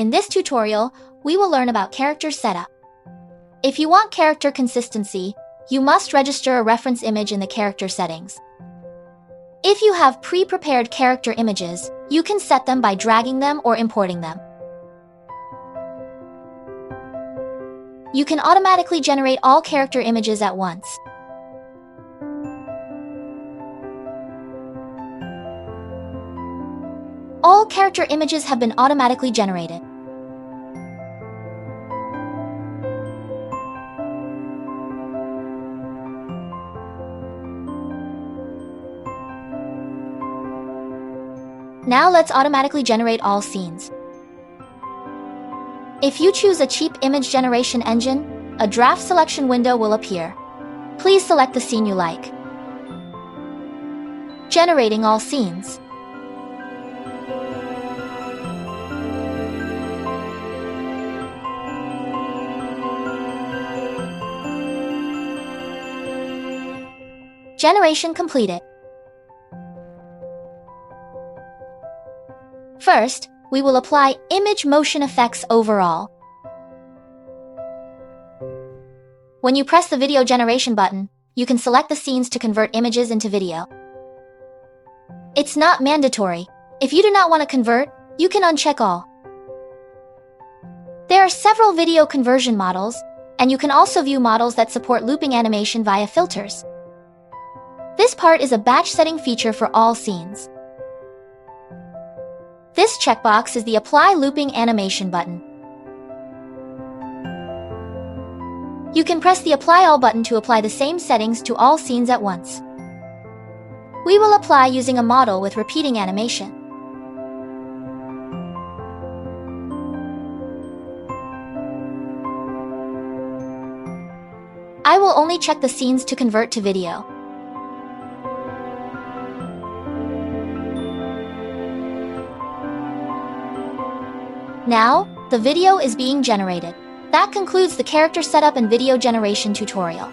In this tutorial, we will learn about character setup. If you want character consistency, you must register a reference image in the character settings. If you have pre-prepared character images, you can set them by dragging them or importing them. You can automatically generate all character images at once. All character images have been automatically generated. Now let's automatically generate all scenes. If you choose a cheap image generation engine, a draft selection window will appear. Please select the scene you like. Generating all scenes. Generation completed. First, we will apply image motion effects overall. When you press the video generation button, you can select the scenes to convert images into video. It's not mandatory. If you do not want to convert, you can uncheck all. There are several video conversion models, and you can also view models that support looping animation via filters. This part is a batch setting feature for all scenes. This checkbox is the Apply Looping Animation button. You can press the Apply All button to apply the same settings to all scenes at once. We will apply using a model with repeating animation. I will only check the scenes to convert to video. Now, the video is being generated. That concludes the character setup and video generation tutorial.